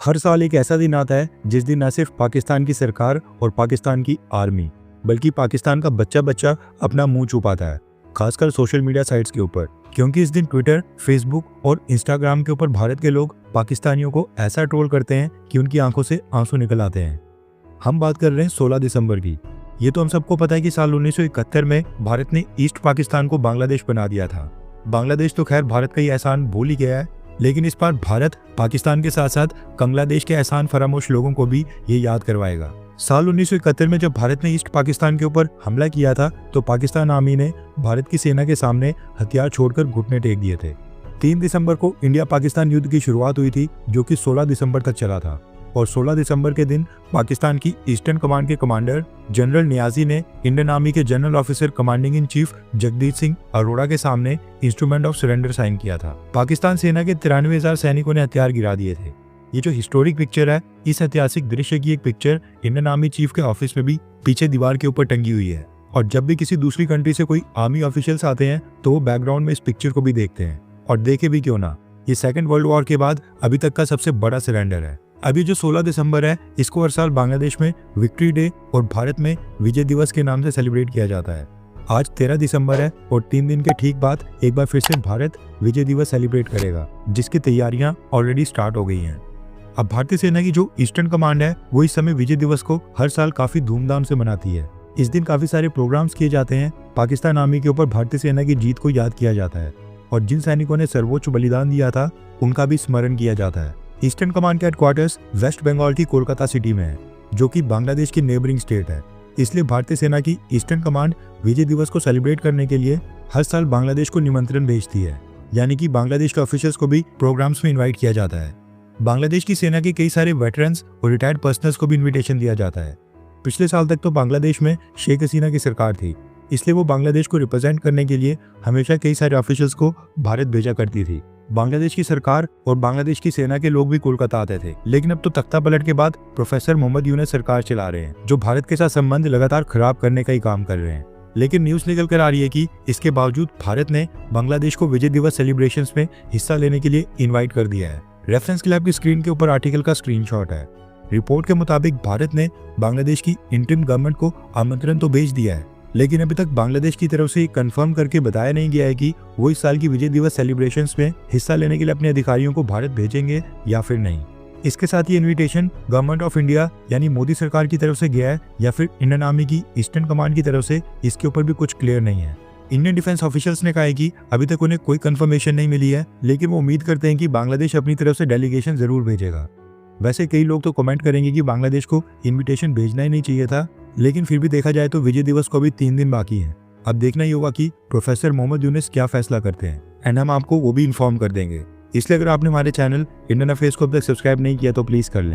हर साल एक ऐसा दिन आता है जिस दिन न सिर्फ पाकिस्तान की सरकार और पाकिस्तान की आर्मी बल्कि पाकिस्तान का बच्चा बच्चा अपना मुंह छुपाता है, खासकर सोशल मीडिया साइट्स के ऊपर। क्योंकि इस दिन ट्विटर, फेसबुक और इंस्टाग्राम के ऊपर भारत के लोग पाकिस्तानियों को ऐसा ट्रोल करते हैं कि उनकी आंखों से आंसू निकल आते हैं। हम बात कर रहे हैं 16 दिसंबर की। ये तो हम सबको पता है कि साल 1971 में भारत ने ईस्ट पाकिस्तान को बांग्लादेश बना दिया था। बांग्लादेश तो खैर भारत का ही एहसान भूल ही गया है, लेकिन इस बार भारत पाकिस्तान के साथ साथ बांग्लादेश के एहसान फरामोश लोगों को भी ये याद करवाएगा। साल 1971 में जब भारत ने ईस्ट पाकिस्तान के ऊपर हमला किया था तो पाकिस्तान आर्मी ने भारत की सेना के सामने हथियार छोड़कर घुटने टेक दिए थे। 3 दिसंबर को इंडिया पाकिस्तान युद्ध की शुरुआत हुई थी, जो कि 16 दिसंबर तक चला था। और 16 दिसंबर के दिन पाकिस्तान की ईस्टर्न कमांड के कमांडर जनरल नियाजी ने इंडियन आर्मी के general officer commanding in chief Jagdeep Singh Arora के सामने इंस्ट्रूमेंट ऑफ सरेंडर साइन किया था। पाकिस्तान सेना के 93,000 सैनिकों ने हथियार गिरा दिए थे। ये जो हिस्टोरिक पिक्चर है, इस ऐतिहासिक दृश्य की एक पिक्चर इंडियन आर्मी चीफ के ऑफिस में भी पीछे दीवार के ऊपर टंगी हुई है। और जब भी किसी दूसरी कंट्री से कोई आर्मी ऑफिशियल्स आते हैं तो वो बैकग्राउंड में इस पिक्चर को भी देखते हैं। और देखे भी क्यों ना, ये सेकेंड वर्ल्ड वॉर के बाद अभी तक का सबसे बड़ा सरेंडर है। अभी जो 16 दिसंबर है, इसको हर साल बांग्लादेश में विक्ट्री डे और भारत में विजय दिवस के नाम से सेलिब्रेट किया जाता है। आज 13 दिसंबर है और 3 दिन के ठीक बाद एक बार फिर से भारत विजय दिवस सेलिब्रेट करेगा, जिसकी तैयारियां ऑलरेडी स्टार्ट हो गई हैं। अब भारतीय सेना की जो ईस्टर्न कमांड है वो इस समय विजय दिवस को हर साल काफी धूमधाम से मनाती है। इस दिन काफी सारे प्रोग्राम्स किए जाते हैं। पाकिस्तान आर्मी के ऊपर भारतीय सेना की जीत को याद किया जाता है और जिन सैनिकों ने सर्वोच्च बलिदान दिया था उनका भी स्मरण किया जाता है। ईस्टर्न कमांड के हेडक्वार्टर्स वेस्ट बंगाल की कोलकाता सिटी में है, जो कि बांग्लादेश की नेबरिंग स्टेट है। इसलिए भारतीय सेना की ईस्टर्न कमांड विजय दिवस को सेलिब्रेट करने के लिए हर साल बांग्लादेश को निमंत्रण भेजती है, यानी कि बांग्लादेश के ऑफिशियल्स को भी प्रोग्राम्स में इन्वाइट किया जाता है। बांग्लादेश की सेना के कई सारे वेटरन्स और रिटायर्ड पर्सनल्स को भी इन्विटेशन दिया जाता है। पिछले साल तक तो बांग्लादेश में शेख हसीना की सरकार थी, इसलिए वो बांग्लादेश को रिप्रेजेंट करने के लिए हमेशा कई सारे ऑफिशियल्स को भारत भेजा करती थी। बांग्लादेश की सरकार और बांग्लादेश की सेना के लोग भी कोलकाता आते थे, लेकिन अब तो तख्ता पलट के बाद प्रोफेसर मोहम्मद यूनुस सरकार चला रहे हैं, जो भारत के साथ संबंध लगातार खराब करने का ही काम कर रहे हैं। लेकिन न्यूज निकल कर आ रही है कि इसके बावजूद भारत ने बांग्लादेश को विजय दिवस सेलिब्रेशंस में हिस्सा लेने के लिए इन्वाइट कर दिया है। रेफरेंस के लिए आपकी स्क्रीन के ऊपर आर्टिकल का स्क्रीनशॉट है। रिपोर्ट के मुताबिक भारत ने बांग्लादेश की इंटरिम गवर्नमेंट को आमंत्रण तो भेज दिया है, लेकिन अभी तक बांग्लादेश की तरफ से कंफर्म करके बताया नहीं गया है कि वो इस साल की विजय दिवस सेलिब्रेशंस में हिस्सा लेने के लिए अपने अधिकारियों को भारत भेजेंगे या फिर नहीं। इसके साथ ये इनविटेशन गवर्नमेंट ऑफ इंडिया यानी मोदी सरकार की तरफ से गया है या फिर इंडियन आर्मी की ईस्टर्न कमांड की तरफ से, इसके ऊपर भी कुछ क्लियर नहीं है। इंडियन डिफेंस ऑफिशियल्स ने कहा है कि अभी तक उन्हें कोई कंफर्मेशन नहीं मिली है, लेकिन वो उम्मीद करते हैं कि बांग्लादेश अपनी तरफ से डेलीगेशन जरूर भेजेगा। वैसे कई लोग तो कमेंट करेंगे कि बांग्लादेश को इनविटेशन भेजना ही नहीं चाहिए था, लेकिन फिर भी देखा जाए तो विजय दिवस को भी 3 दिन बाकी हैं। अब देखना ही होगा कि प्रोफेसर मोहम्मद यूनुस क्या फैसला करते हैं, एंड हम आपको वो भी इन्फॉर्म कर देंगे। इसलिए अगर आपने हमारे चैनल इंडियन अफेयर्स को अब तक सब्सक्राइब नहीं किया तो प्लीज कर लें।